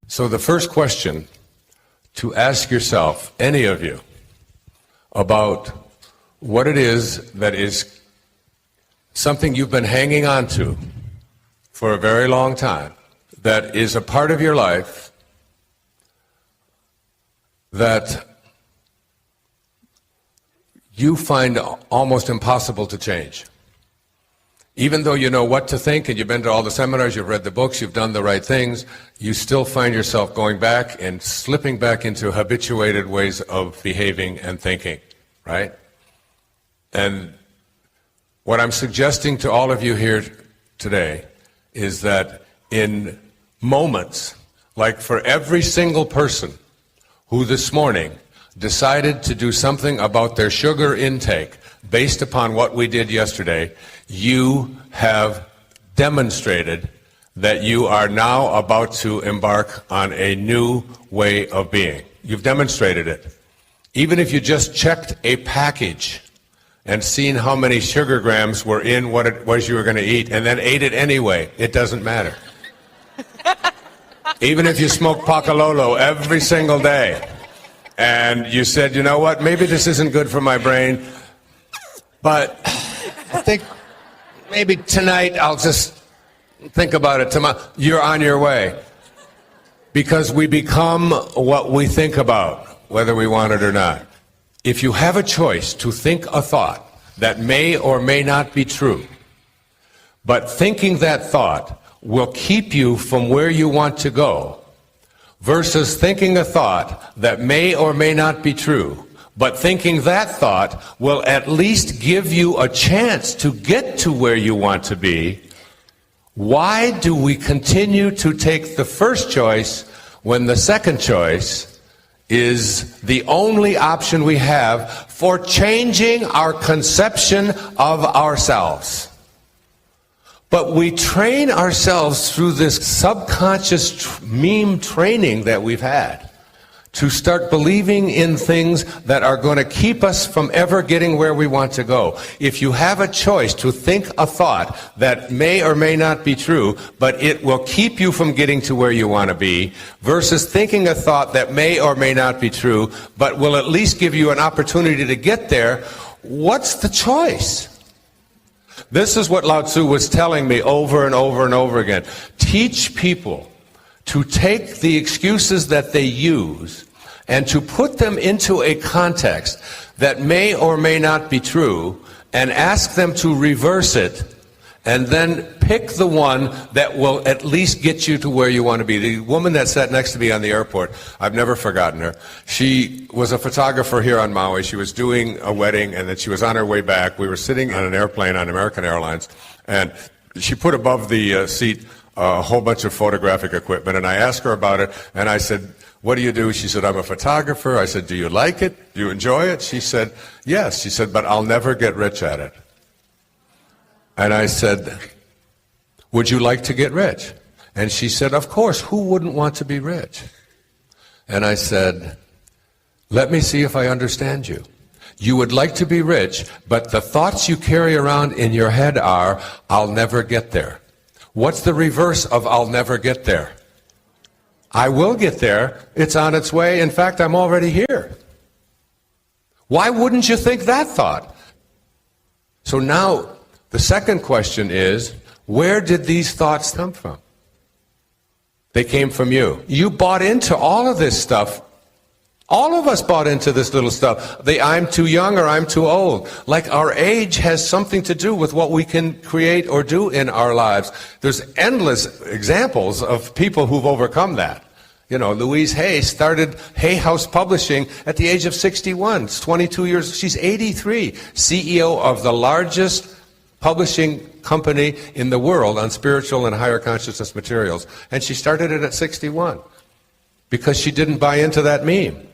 So the first question to ask yourself, any of you, about what it is that is something you've been hanging on to for a very long time, that is a part of your life that you find almost impossible to change. Even though you know what to think and you've been to all the seminars, you've read the books, you've done the right things, you still find yourself going back and slipping back into habituated ways of behaving and thinking, right? And what I'm suggesting to all of you here today is that in moments, like for every single person who this morning decided to do something about their sugar intake based upon what we did yesterday, you have demonstrated that you are now about to embark on a new way of being. You've demonstrated it. Even if you just checked a package and seen how many sugar grams were in what it was you were going to eat and then ate it anyway, it doesn't matter. Even if you smoke Pacololo every single day and you said, you know what, maybe this isn't good for my brain, but I think maybe tonight I'll just think about it tomorrow. You're on your way. Because we become what we think about, whether we want it or not. If you have a choice to think a thought that may or may not be true, but thinking that thought will keep you from where you want to go, versus thinking a thought that may or may not be true, but thinking that thought will at least give you a chance to get to where you want to be, why do we continue to take the first choice when the second choice is the only option we have for changing our conception of ourselves? But we train ourselves through this subconscious meme training that we've had to start believing in things that are going to keep us from ever getting where we want to go. If you have a choice to think a thought that may or may not be true, but it will keep you from getting to where you want to be, versus thinking a thought that may or may not be true, but will at least give you an opportunity to get there, what's the choice? This is what Lao Tzu was telling me over and over and over again. Teach people to take the excuses that they use and to put them into a context that may or may not be true, and ask them to reverse it, and then pick the one that will at least get you to where you want to be. The woman that sat next to me on the airport, I've never forgotten her. She was a photographer here on Maui. She was doing a wedding, and then she was on her way back. We were sitting on an airplane on American Airlines, and she put above the seat a whole bunch of photographic equipment, and I asked her about it, and I said, what do you do? She said, I'm a photographer. I said, do you like it? Do you enjoy it? She said, yes. She said, but I'll never get rich at it. And I said, would you like to get rich? And she said, of course, who wouldn't want to be rich? And I said, let me see if I understand you. You would like to be rich, but the thoughts you carry around in your head are, I'll never get there. What's the reverse of I'll never get there? I will get there. It's on its way. In fact, I'm already here. Why wouldn't you think that thought? So now, the second question is, where did these thoughts come from? They came from you. You bought into all of this stuff. All of us bought into this little stuff. The I'm too young or I'm too old. Like our age has something to do with what we can create or do in our lives. There's endless examples of people who've overcome that. You know, Louise Hay started Hay House Publishing at the age of 61. It's 22 years. She's 83. CEO of the largest publishing company in the world on spiritual and higher consciousness materials. And she started it at 61 because she didn't buy into that meme.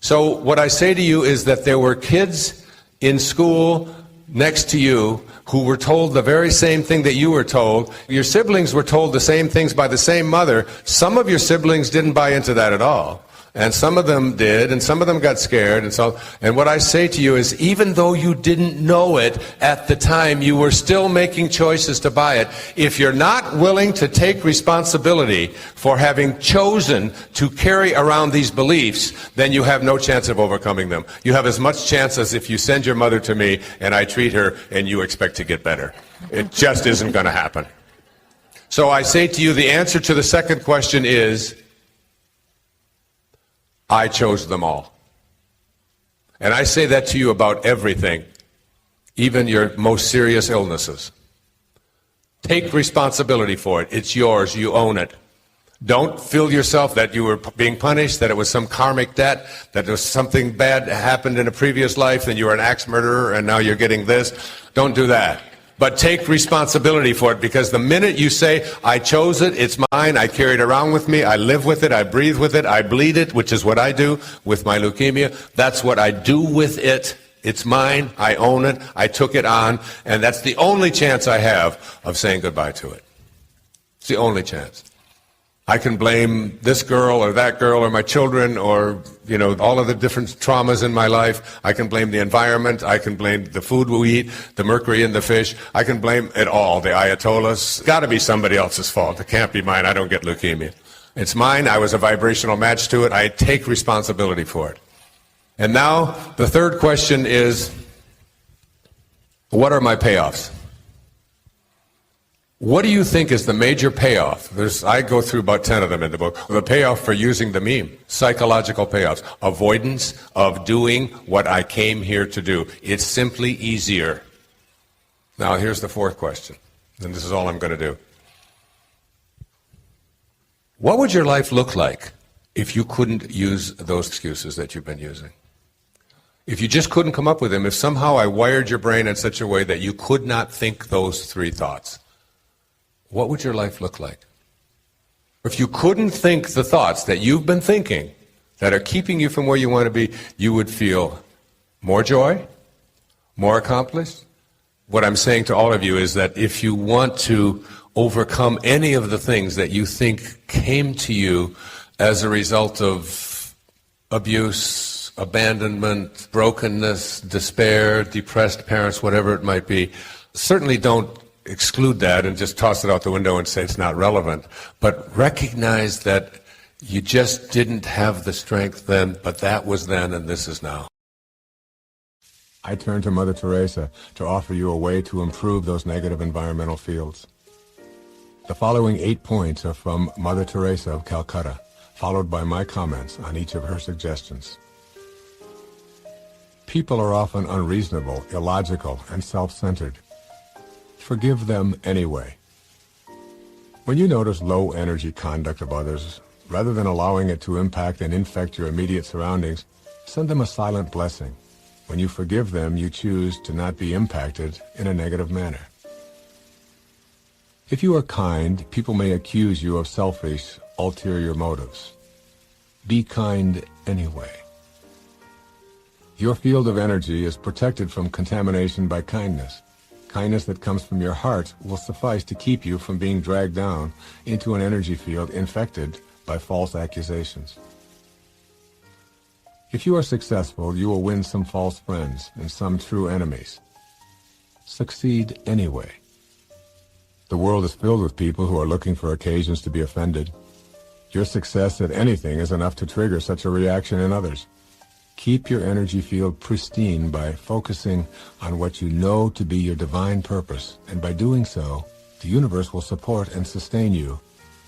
So what I say to you is that there were kids in school next to you who were told the very same thing that you were told. Your siblings were told the same things by the same mother. Some of your siblings didn't buy into that at all. And some of them did, and some of them got scared. And what I say to you is, even though you didn't know it at the time, you were still making choices to buy it. If you're not willing to take responsibility for having chosen to carry around these beliefs, then you have no chance of overcoming them. You have as much chance as if you send your mother to me and I treat her and you expect to get better. It just isn't going to happen. So I say to you, the answer to the second question is, I chose them all. And I say that to you about everything, even your most serious illnesses. Take responsibility for it. It's yours. You own it. Don't feel yourself that you were being punished, that it was some karmic debt, that there was something bad happened in a previous life and you were an axe murderer and now you're getting this. Don't do that. But take responsibility for it, because the minute you say, I chose it, it's mine, I carry it around with me, I live with it, I breathe with it, I bleed it, which is what I do with my leukemia. That's what I do with it. It's mine, I own it, I took it on, and that's the only chance I have of saying goodbye to it. It's the only chance. I can blame this girl or that girl or my children or, all of the different traumas in my life. I can blame the environment. I can blame the food we eat, the mercury in the fish. I can blame it all, the Ayatollahs. It's got to be somebody else's fault. It can't be mine. I don't get leukemia. It's mine. I was a vibrational match to it. I take responsibility for it. And now the third question is, what are my payoffs? What do you think is the major payoff? I go through about 10 of them in the book. The payoff for using the meme, psychological payoffs, avoidance of doing what I came here to do. It's simply easier. Now here's the fourth question, and this is all I'm going to do. What would your life look like if you couldn't use those excuses that you've been using? If you just couldn't come up with them, if somehow I wired your brain in such a way that you could not think those three thoughts, what would your life look like? If you couldn't think the thoughts that you've been thinking that are keeping you from where you want to be, you would feel more joy, more accomplished. What I'm saying to all of you is that if you want to overcome any of the things that you think came to you as a result of abuse, abandonment, brokenness, despair, depressed parents, whatever it might be, certainly don't exclude that and just toss it out the window and say it's not relevant, but recognize that you just didn't have the strength then, but that was then and this is now. I turn to Mother Teresa to offer you a way to improve those negative environmental fields. The following 8 points are from Mother Teresa of Calcutta, followed by my comments on each of her suggestions. People are often unreasonable, illogical, and self-centered. Forgive them anyway. When you notice low-energy conduct of others, rather than allowing it to impact and infect your immediate surroundings, send them a silent blessing. When you forgive them, you choose to not be impacted in a negative manner. If you are kind, people may accuse you of selfish, ulterior motives. Be kind anyway. Your field of energy is protected from contamination by kindness. Kindness that comes from your heart will suffice to keep you from being dragged down into an energy field infected by false accusations. If you are successful, you will win some false friends and some true enemies. Succeed anyway. The world is filled with people who are looking for occasions to be offended. Your success at anything is enough to trigger such a reaction in others. Keep your energy field pristine by focusing on what you know to be your divine purpose, and by doing so, the universe will support and sustain you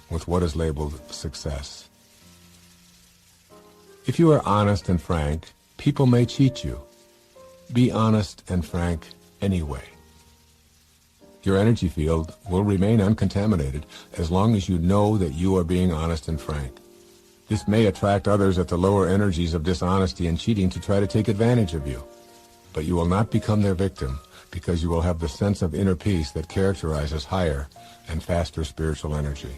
with what is labeled success. If you are honest and frank, people may cheat you. Be honest and frank anyway. Your energy field will remain uncontaminated as long as you know that you are being honest and frank. This may attract others at the lower energies of dishonesty and cheating to try to take advantage of you. But you will not become their victim, because you will have the sense of inner peace that characterizes higher and faster spiritual energy.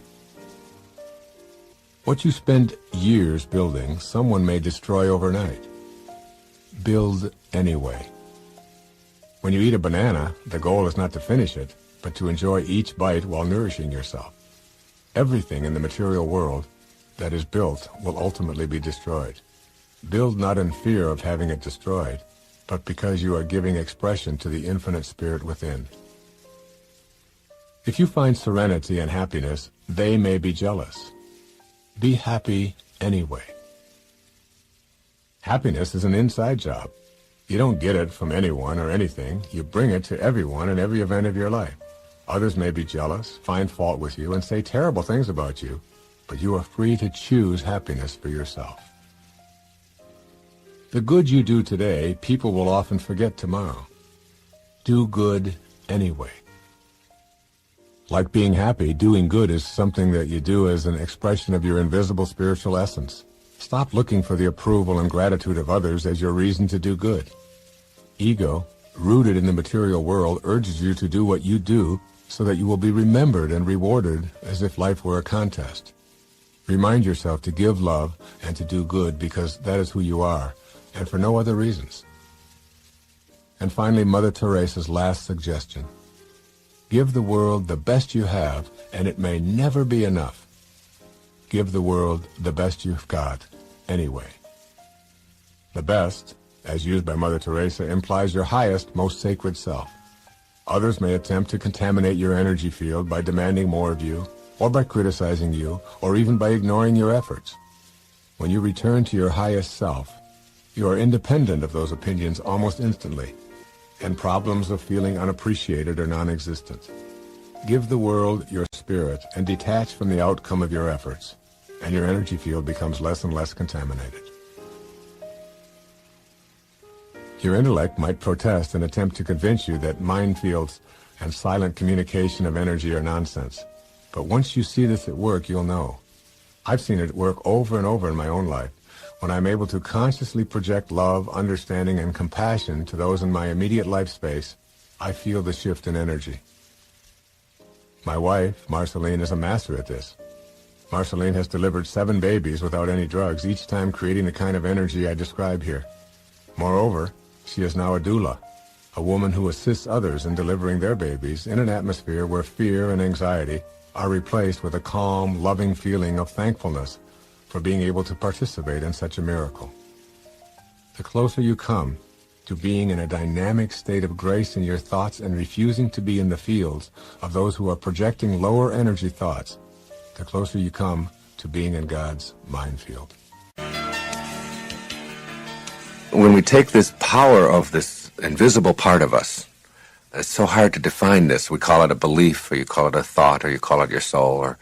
What you spend years building, someone may destroy overnight. Build anyway. When you eat a banana, the goal is not to finish it, but to enjoy each bite while nourishing yourself. Everything in the material world, that is built will ultimately be destroyed. Build not in fear of having it destroyed, but because you are giving expression to the infinite spirit within. If you find serenity and happiness, they may be jealous. Be happy anyway. Happiness is an inside job. You don't get it from anyone or anything. You bring it to everyone in every event of your life. Others may be jealous, find fault with you, and say terrible things about you, but you are free to choose happiness for yourself. The good you do today, people will often forget tomorrow. Do good anyway. Like being happy, doing good is something that you do as an expression of your invisible spiritual essence. Stop looking for the approval and gratitude of others as your reason to do good. Ego, rooted in the material world, urges you to do what you do so that you will be remembered and rewarded as if life were a contest. Remind yourself to give love and to do good because that is who you are, and for no other reasons. And finally, Mother Teresa's last suggestion. Give the world the best you have, and it may never be enough. Give the world the best you've got, anyway. The best, as used by Mother Teresa, implies your highest, most sacred self. Others may attempt to contaminate your energy field by demanding more of you, or by criticizing you, or even by ignoring your efforts. When you return to your highest self, you are independent of those opinions almost instantly, and problems of feeling unappreciated or non-existent. Give the world your spirit and detach from the outcome of your efforts, and your energy field becomes less and less contaminated. Your intellect might protest and attempt to convince you that minefields and silent communication of energy are nonsense. But once you see this at work, you'll know. I've seen it work over and over in my own life. When I'm able to consciously project love, understanding, and compassion to those in my immediate life space, I feel the shift in energy. My wife, Marceline, is a master at this. Marceline has delivered 7 babies without any drugs, each time creating the kind of energy I describe here. Moreover, she is now a doula, a woman who assists others in delivering their babies in an atmosphere where fear and anxiety are replaced with a calm, loving feeling of thankfulness for being able to participate in such a miracle. The closer you come to being in a dynamic state of grace in your thoughts and refusing to be in the fields of those who are projecting lower energy thoughts, the closer you come to being in God's minefield. When we take this power of this invisible part of us, it's so hard to define this. We call it a belief, or you call it a thought, or you call it your soul, or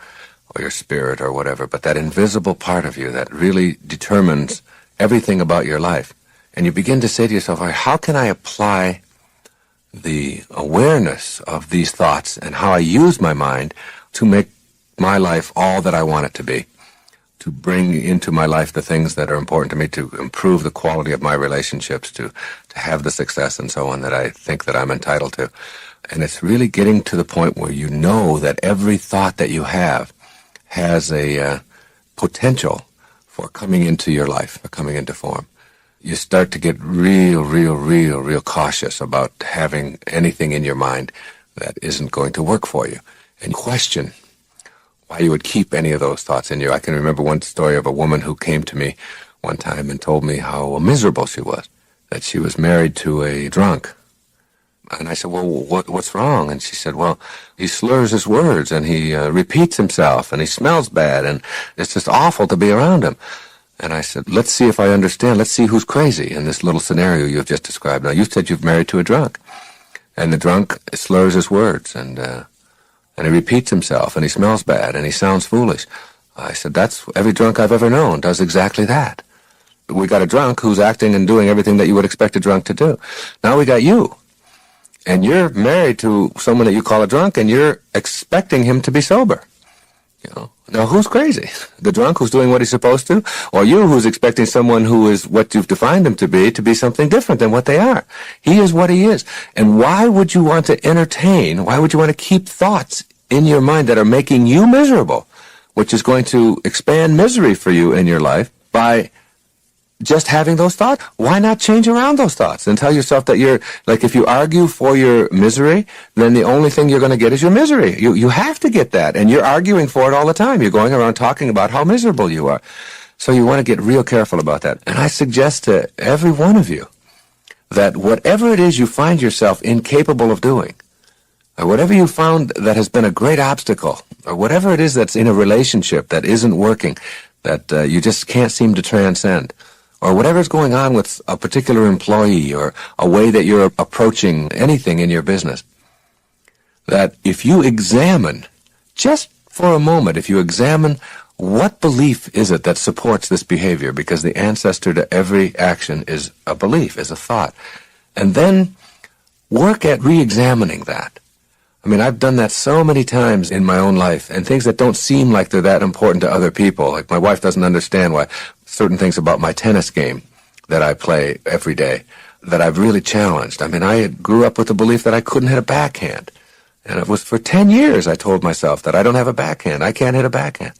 your spirit, or whatever. But that invisible part of you that really determines everything about your life. And you begin to say to yourself, how can I apply the awareness of these thoughts and how I use my mind to make my life all that I want it to be? To bring into my life the things that are important to me, to improve the quality of my relationships, to have the success and so on that I think that I'm entitled to. And it's really getting to the point where you know that every thought that you have has a potential for coming into your life, for coming into form. You start to get real cautious about having anything in your mind that isn't going to work for you, and question why you would keep any of those thoughts in you. I can remember one story of a woman who came to me one time and told me how miserable she was, that she was married to a drunk. And I said, well, what's wrong? And she said, well, he slurs his words, and he repeats himself, and he smells bad, and it's just awful to be around him. And I said, let's see if I understand. Let's see who's crazy in this little scenario you've just described. Now, you said you've married to a drunk, and the drunk slurs his words, and he repeats himself, and he smells bad, and he sounds foolish. I said, that's every drunk I've ever known does exactly that. We got a drunk who's acting and doing everything that you would expect a drunk to do. Now we got you. And you're married to someone that you call a drunk, and you're expecting him to be sober. You know, now who's crazy? The drunk who's doing what he's supposed to, or you who's expecting someone who is what you've defined him to be something different than what they are? He is what he is. And why would you want to entertain, why would you want to keep thoughts in your mind that are making you miserable, which is going to expand misery for you in your life by just having those thoughts, why not change around those thoughts and tell yourself that you're, like, if you argue for your misery, then the only thing you're going to get is your misery. You have to get that, and you're arguing for it all the time. You're going around talking about how miserable you are. So you want to get real careful about that. And I suggest to every one of you that whatever it is you find yourself incapable of doing, or whatever you found that has been a great obstacle, or whatever it is that's in a relationship that isn't working, that you just can't seem to transcend, or whatever's going on with a particular employee or a way that you're approaching anything in your business, that if you examine, just for a moment, if you examine what belief is it that supports this behavior, because the ancestor to every action is a belief, is a thought, and then work at re-examining that. I mean, I've done that so many times in my own life, and things that don't seem like they're that important to other people. Like, my wife doesn't understand why certain things about my tennis game that I play every day that I've really challenged. I mean, I grew up with the belief that I couldn't hit a backhand. And it was for 10 years I told myself that I don't have a backhand. I can't hit a backhand.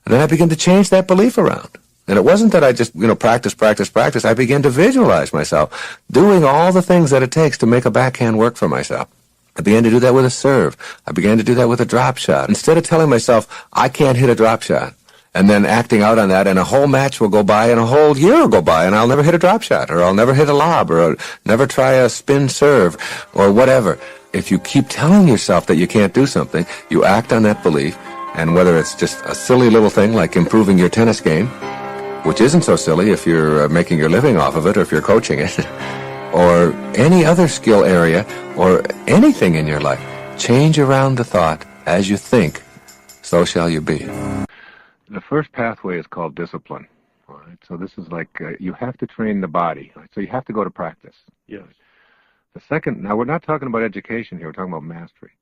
And then I began to change that belief around. And it wasn't that I just, practice. I began to visualize myself doing all the things that it takes to make a backhand work for myself. I began to do that with a serve. I began to do that with a drop shot. Instead of telling myself, I can't hit a drop shot, and then acting out on that, and a whole match will go by, and a whole year will go by, and I'll never hit a drop shot, or I'll never hit a lob, or I'll never try a spin serve, or whatever. If you keep telling yourself that you can't do something, you act on that belief, and whether it's just a silly little thing like improving your tennis game, which isn't so silly if you're making your living off of it, or if you're coaching it, or any other skill area, or anything in your life, change around the thought, as you think, so shall you be. The first pathway is called discipline. All right? So this is like you have to train the body. Right? So you have to go to practice. Yes. The second, now we're not talking about education here, we're talking about mastery.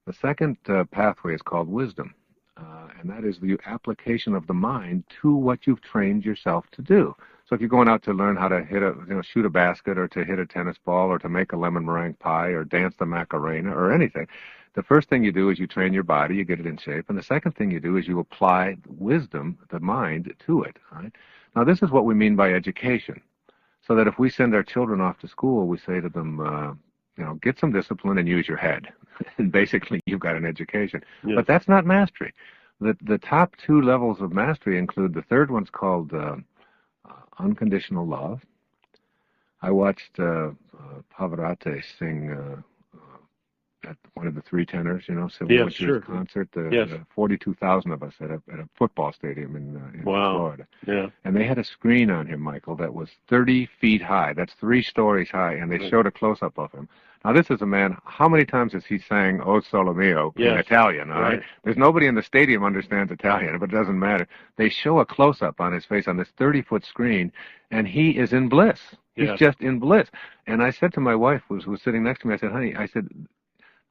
The second pathway is called wisdom, and that is the application of the mind to what you've trained yourself to do. So if you're going out to learn how to hit shoot a basket, or to hit a tennis ball, or to make a lemon meringue pie, or dance the Macarena, or anything, the first thing you do is you train your body, you get it in shape, and the second thing you do is you apply wisdom, the mind, to it. Right? Now, this is what we mean by education. So that if we send our children off to school, we say to them, get some discipline and use your head. And basically, you've got an education. Yes. But that's not mastery. The top two levels of mastery include, the third one's called unconditional love. I watched Pavarotti sing at one of the three tenors, Civil Yes, Winter's sure. concert. Yes. 42,000 of us at a football stadium in Wow. Florida. Yeah. And they had a screen on him, Michael, that was 30 feet high. That's 3 stories high, and they showed a close-up of him. Now, this is a man, how many times has he sang O Sole Mio in Yes. Italian, all right? Right. There's nobody in the stadium understands Italian, but it doesn't matter. They show a close-up on his face on this 30-foot screen, and he is in bliss. He's Yes. just in bliss. And I said to my wife, who was sitting next to me, I said, honey,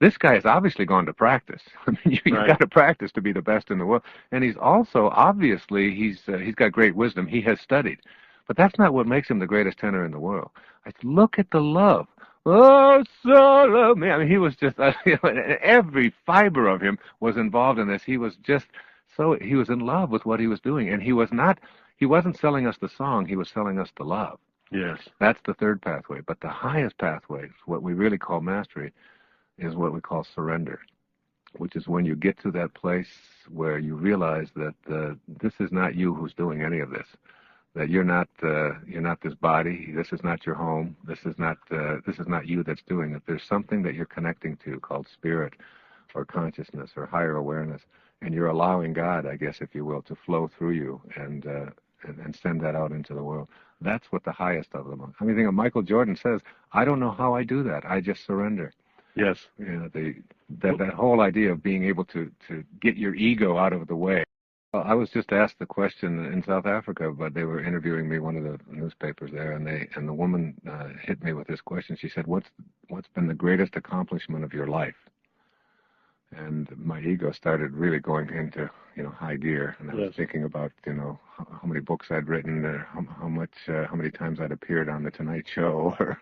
this guy has obviously gone to practice. I mean, you've Right. got to practice to be the best in the world. And he's also, obviously, he's got great wisdom. He has studied. But that's not what makes him the greatest tenor in the world. I said, look at the love. Oh, solo me. I mean, he was just, every fiber of him was involved in this. He was in love with what he was doing. And he wasn't selling us the song, he was selling us the love. Yes. That's the third pathway. But the highest pathway, what we really call mastery, is what we call surrender, which is when you get to that place where you realize that this is not you who's doing any of this, that you're not this body, this is not your home, this is not you that's doing it. There's something that you're connecting to called spirit or consciousness or higher awareness, and you're allowing God, I guess, if you will, to flow through you and send that out into the world. That's what the highest of them are. I mean, Michael Jordan says, I don't know how I do that, I just surrender. Yes. That whole idea of being able to get your ego out of the way. Well, I was just asked the question in South Africa, but they were interviewing me, one of the newspapers there, and the woman hit me with this question. She said, "What's been the greatest accomplishment of your life?" And my ego started really going into high gear, and I was thinking about how many books I'd written, or how many times I'd appeared on the Tonight Show, or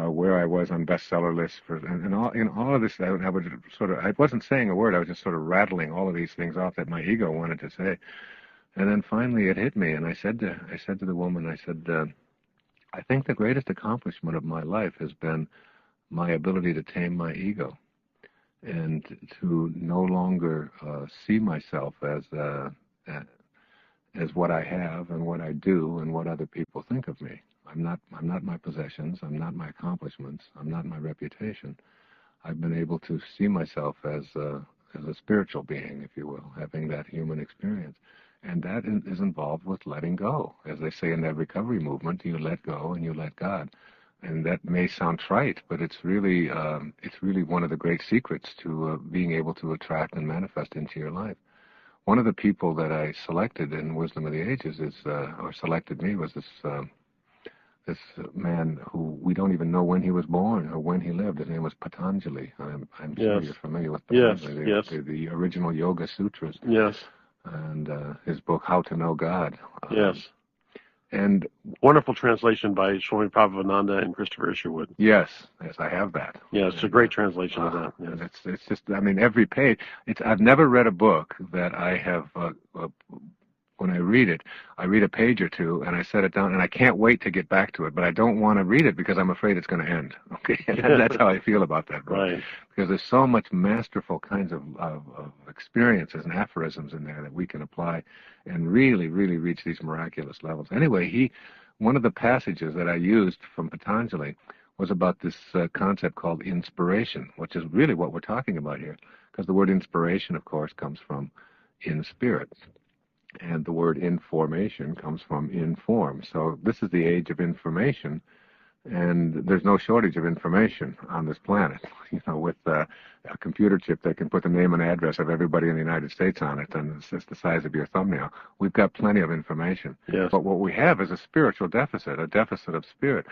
where I was on bestseller lists and all of this. I wasn't saying a word. I was just sort of rattling all of these things off that my ego wanted to say. And then finally it hit me, and I said to the woman, I said, I think the greatest accomplishment of my life has been my ability to tame my ego and to no longer see myself as what I have and what I do and what other people think of me. I'm not my possessions. I'm not my accomplishments. I'm not my reputation. I've been able to see myself as a spiritual being, if you will, having that human experience. And that is involved with letting go. As they say in that recovery movement, you let go and you let God. And that may sound trite, but it's really one of the great secrets to being able to attract and manifest into your life. One of the people that I selected in Wisdom of the Ages or selected me, was this man who we don't even know when he was born or when he lived. His name was Patanjali. I'm sure Yes. you're familiar with Yes, Patanjali, yes. the original Yoga Sutras, Yes. and his book How to Know God. Yes. And Wonderful translation by Swami Prabhavananda and Christopher Isherwood. yes, I have that. Yeah, it's a great translation of that. Yes. And it's just, I mean, every page. I've never read a book that I have. When I read it, I read a page or two and I set it down and I can't wait to get back to it. But I don't want to read it because I'm afraid it's going to end. Okay, and that's how I feel about that book. Right. Because there's so much masterful kinds of experiences and aphorisms in there that we can apply and really, really reach these miraculous levels. Anyway, one of the passages that I used from Patanjali was about this concept called inspiration, which is really what we're talking about here. Because the word inspiration, of course, comes from in spirit. And the word information comes from inform. So this is the age of information, and there's no shortage of information on this planet. You know, with a computer chip that can put the name and address of everybody in the United States on it, and it's just the size of your thumbnail. We've got plenty of information. Yes. But what we have is a spiritual deficit, a deficit of spirit.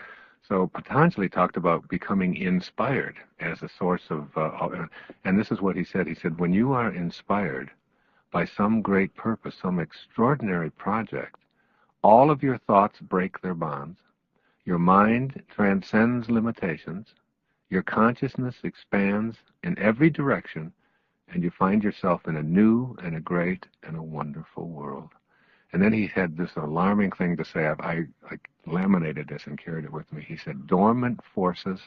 So Patanjali talked about becoming inspired as a source of, and this is what he said. He said, when you are inspired by some great purpose, some extraordinary project, all of your thoughts break their bonds, your mind transcends limitations, your consciousness expands in every direction, and you find yourself in a new and a great and a wonderful world. And then he had this alarming thing to say. I laminated this and carried it with me. He said, dormant forces,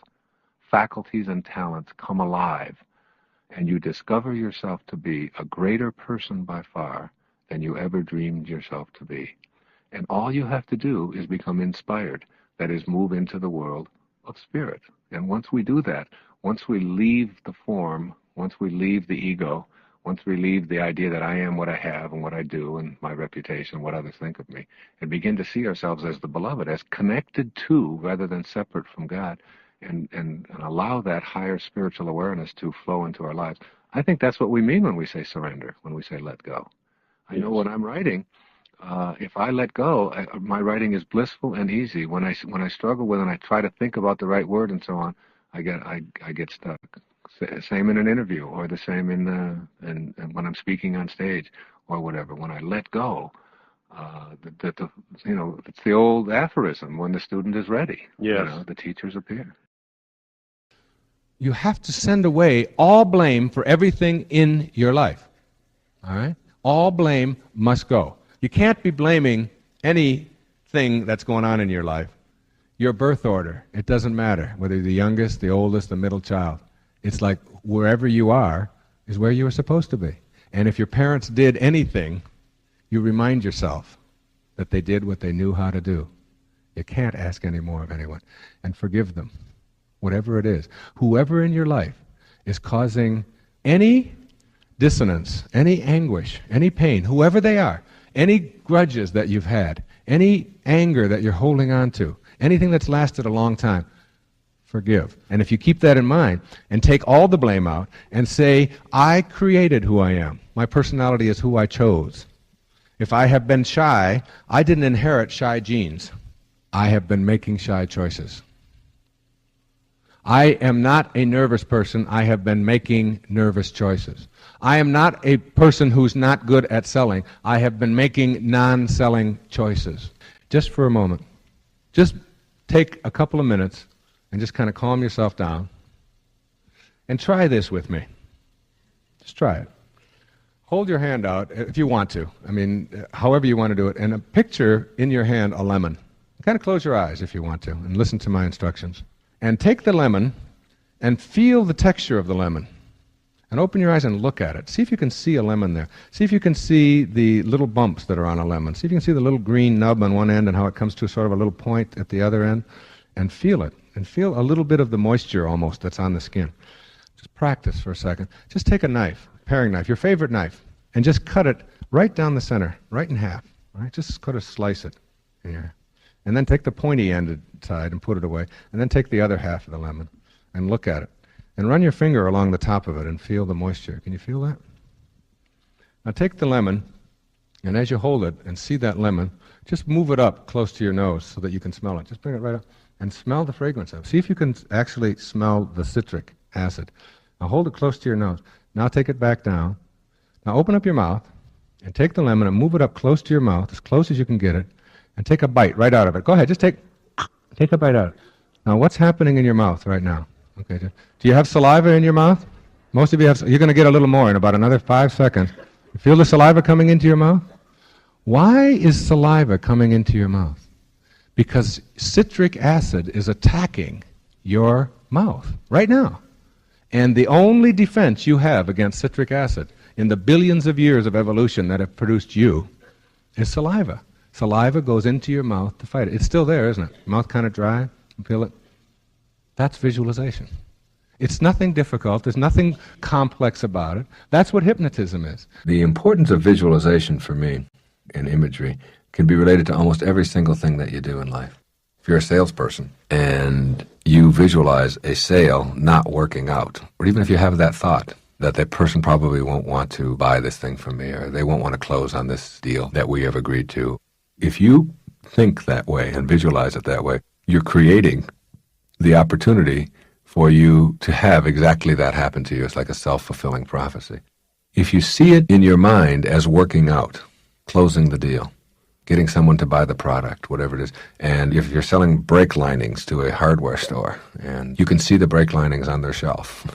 faculties, and talents come alive, and you discover yourself to be a greater person by far than you ever dreamed yourself to be. And all you have to do is become inspired, that is, move into the world of spirit. And once we do that, once we leave the form, once we leave the ego, once we leave the idea that I am what I have and what I do and my reputation, what others think of me, and begin to see ourselves as the beloved, as connected to rather than separate from God, and allow that higher spiritual awareness to flow into our lives. I think that's what we mean when we say surrender, when we say let go. I know when I'm writing, if I let go, my writing is blissful and easy. When I struggle with it and I try to think about the right word and so on, I get stuck. Same in an interview, or the same in when I'm speaking on stage, or whatever. When I let go, it's the old aphorism: when the student is ready, Yes. the teachers appear. You have to send away all blame for everything in your life. All right? All blame must go. You can't be blaming anything that's going on in your life. Your birth order, it doesn't matter whether you're the youngest, the oldest, the middle child. It's like wherever you are is where you were supposed to be. And if your parents did anything, you remind yourself that they did what they knew how to do. You can't ask any more of anyone. And forgive them, whatever it is. Whoever in your life is causing any dissonance, any anguish, any pain, whoever they are, any grudges that you've had, any anger that you're holding on to, anything that's lasted a long time, forgive. And if you keep that in mind and take all the blame out and say, I created who I am. My personality is who I chose. If I have been shy, I didn't inherit shy genes. I have been making shy choices. I am not a nervous person. I have been making nervous choices. I am not a person who's not good at selling. I have been making non-selling choices. Just for a moment, just take a couple of minutes and just kind of calm yourself down and try this with me. Just try it. hold your hand out if you want to. I mean, however you want to do it, and picture in your hand a lemon. Kind of close your eyes if you want to, and listen to my instructions. And take the lemon and feel the texture of the lemon. And open your eyes and look at it. See if you can see a lemon there. See if you can see the little bumps that are on a lemon. See if you can see the little green nub on one end and how it comes to sort of a little point at the other end. And feel it. And feel a little bit of the moisture almost that's on the skin. Just practice for a second. Just take a knife, paring knife, your favorite knife, and just cut it right down the center, right in half. Right? Just kind of slice it here. And then take the pointy-ended side and put it away. And then take the other half of the lemon and look at it. And run your finger along the top of it and feel the moisture. Can you feel that? Now take the lemon, and as you hold it and see that lemon, just move it up close to your nose so that you can smell it. Just bring it right up and smell the fragrance of it. See if you can actually smell the citric acid. Now hold it close to your nose. Now take it back down. Now open up your mouth and take the lemon and move it up close to your mouth, as close as you can get it, and take a bite right out of it. Go ahead, just take a bite out of it. Now what's happening in your mouth right now? Okay. Do you have saliva in your mouth? Most of you have. You're going to get a little more in about another 5 seconds. You feel the saliva coming into your mouth? Why is saliva coming into your mouth? Because citric acid is attacking your mouth right now. And the only defense you have against citric acid in the billions of years of evolution that have produced you is saliva. Saliva goes into your mouth to fight it. It's still there, isn't it? Mouth kind of dry. You feel it? That's visualization. It's nothing difficult. There's nothing complex about it. That's what hypnotism is. The importance of visualization for me in imagery can be related to almost every single thing that you do in life. If you're a salesperson and you visualize a sale not working out, or even if you have that thought that that person probably won't want to buy this thing from me, or they won't want to close on this deal that we have agreed to, if you think that way and visualize it that way, you're creating the opportunity for you to have exactly that happen to you. It's like a self-fulfilling prophecy. If you see it in your mind as working out, closing the deal, getting someone to buy the product, whatever it is, and if you're selling brake linings to a hardware store, and you can see the brake linings on their shelf,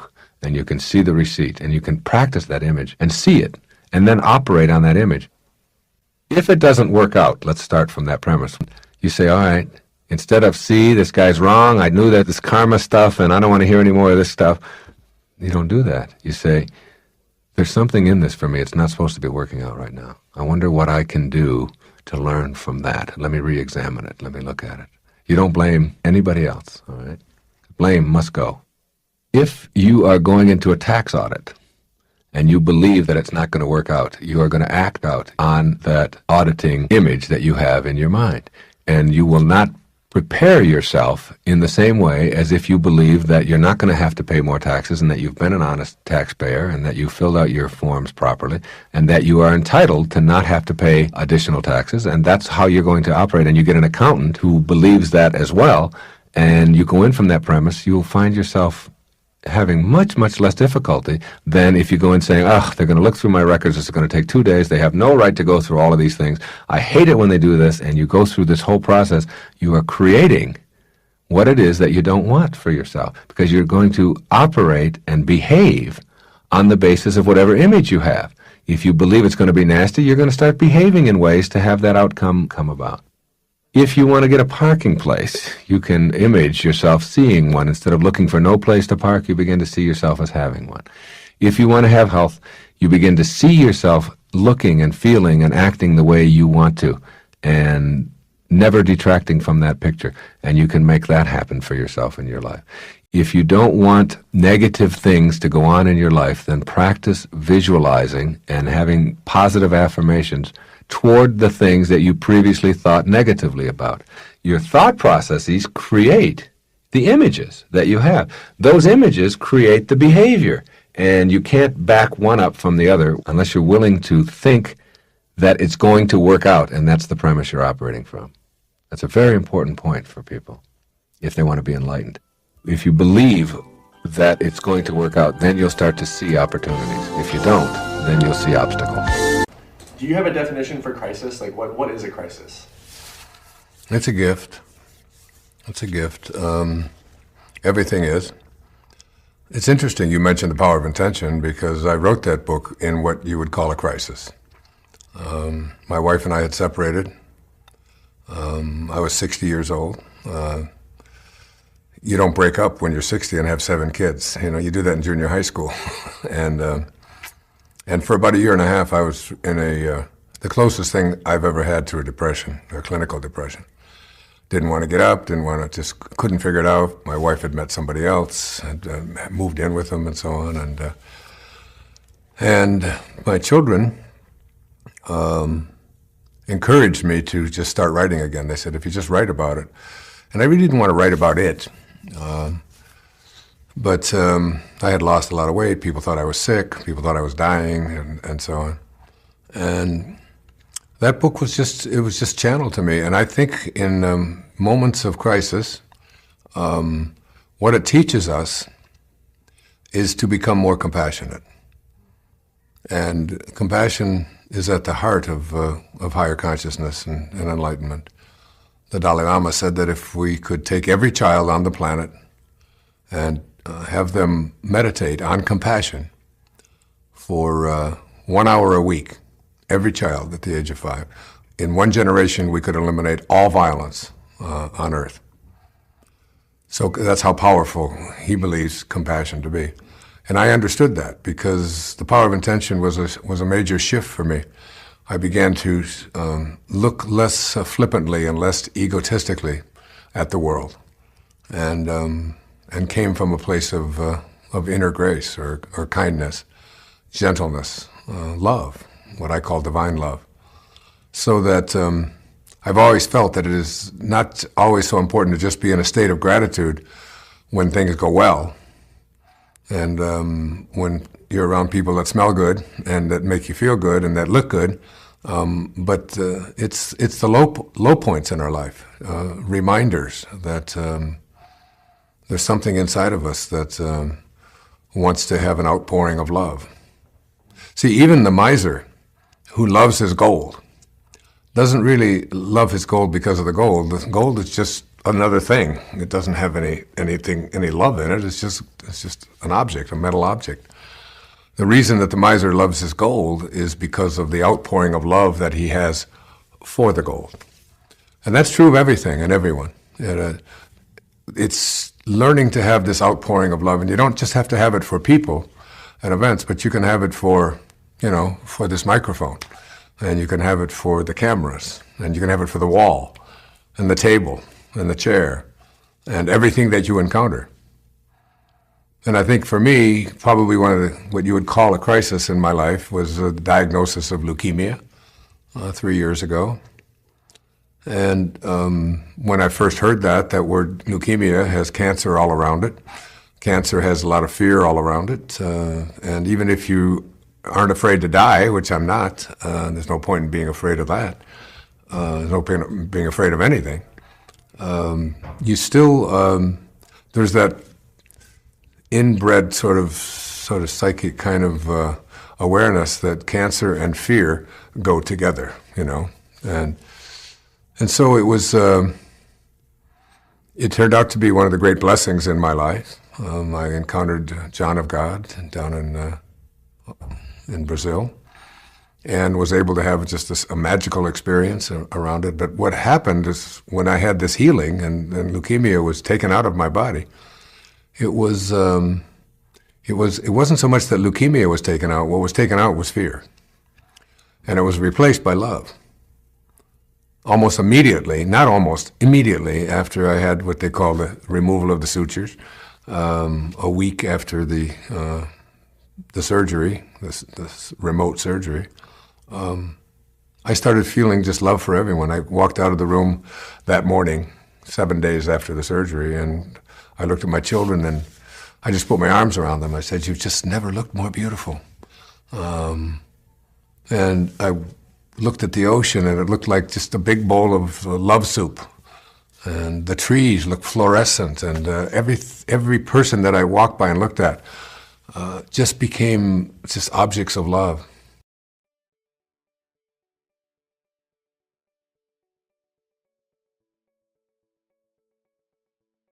and you can see the receipt, and you can practice that image and see it, and then operate on that image. If it doesn't work out, let's start from that premise. You say, all right, instead of, see, this guy's wrong, I knew that this karma stuff, and I don't want to hear any more of this stuff. You don't do that. You say, there's something in this for me. It's not supposed to be working out right now. I wonder what I can do to learn from that. Let me re-examine it. Let me look at it. You don't blame anybody else, all right? Blame must go. If you are going into a tax audit and you believe that it's not going to work out, you are going to act out on that auditing image that you have in your mind. And you will not prepare yourself in the same way as if you believe that you're not going to have to pay more taxes and that you've been an honest taxpayer and that you filled out your forms properly and that you are entitled to not have to pay additional taxes, and that's how you're going to operate. And you get an accountant who believes that as well, and you go in from that premise, you'll find yourself having much, much less difficulty than if you go in saying, oh, they're going to look through my records, it's going to take 2 days, they have no right to go through all of these things, I hate it when they do this, and you go through this whole process. You are creating what it is that you don't want for yourself, because you're going to operate and behave on the basis of whatever image you have. If you believe it's going to be nasty, you're going to start behaving in ways to have that outcome come about. If you want to get a parking place, you can image yourself seeing one. Instead of looking for no place to park, you begin to see yourself as having one. If you want to have health, you begin to see yourself looking and feeling and acting the way you want to, and never detracting from that picture. And you can make that happen for yourself in your life. If you don't want negative things to go on in your life, then practice visualizing and having positive affirmations toward the things that you previously thought negatively about. Your thought processes create the images that you have. Those images create the behavior, and you can't back one up from the other unless you're willing to think that it's going to work out, and that's the premise you're operating from. That's a very important point for people if they want to be enlightened. If you believe that it's going to work out, then you'll start to see opportunities. If you don't, then you'll see obstacles. Do you have a definition for crisis? Like, what is a crisis? It's a gift. It's a gift. Everything is. It's interesting you mentioned The Power of Intention, because I wrote that book in what you would call a crisis. My wife and I had separated. I was 60 years old. You don't break up when you're 60 and have 7 kids. You know, you do that in junior high school. And for about a year and a half, I was in the closest thing I've ever had to a depression, a clinical depression. Didn't want to get up, just couldn't figure it out. My wife had met somebody else, had moved in with them and so on. And my children encouraged me to just start writing again. They said, if you just write about it. And I really didn't want to write about it. But I had lost a lot of weight. People thought I was sick. People thought I was dying, and so on. And that book was just channeled to me. And I think in moments of crisis, what it teaches us is to become more compassionate. And compassion is at the heart of higher consciousness and enlightenment. The Dalai Lama said that if we could take every child on the planet and have them meditate on compassion for 1 hour a week, every child at the age of 5, in one generation we could eliminate all violence on earth. So that's how powerful he believes compassion to be. And I understood that because The Power of Intention was a major shift for me. I began to look less flippantly and less egotistically at the world, and came from a place of inner grace or kindness, gentleness, love, what I call divine love. So that I've always felt that it is not always so important to just be in a state of gratitude when things go well, and when you're around people that smell good and that make you feel good and that look good. But it's the low points in our life, reminders that there's something inside of us that wants to have an outpouring of love. See, even the miser who loves his gold doesn't really love his gold because of the gold. The gold is just another thing. It doesn't have any love in it. It's just an object, a metal object. The reason that the miser loves his gold is because of the outpouring of love that he has for the gold. And that's true of everything and everyone. It's learning to have this outpouring of love, and you don't just have to have it for people and events, but you can have it for this microphone, and you can have it for the cameras, and you can have it for the wall, and the table, and the chair, and everything that you encounter. And I think for me, probably one of what you would call a crisis in my life was the diagnosis of leukemia 3 years ago. And when I first heard that word leukemia has cancer all around it. Cancer has a lot of fear all around it. And even if you aren't afraid to die, which I'm not, there's no point in being afraid of that. There's no point in being afraid of anything. You still, there's that inbred sort of psychic kind of awareness that cancer and fear go together, and so it was. It turned out to be one of the great blessings in my life. I encountered John of God down in Brazil, and was able to have just a magical experience around it. But what happened is when I had this healing and leukemia was taken out of my body. It wasn't so much that leukemia was taken out. What was taken out was fear. And it was replaced by love. Almost immediately, not almost, immediately after I had what they call the removal of the sutures, a week after the surgery, this remote surgery, I started feeling just love for everyone. I walked out of the room that morning, 7 days after the surgery, and I looked at my children and I just put my arms around them. I said, "You've just never looked more beautiful." And I looked at the ocean and it looked like just a big bowl of love soup. And the trees looked fluorescent, and every person that I walked by and looked at just became just objects of love.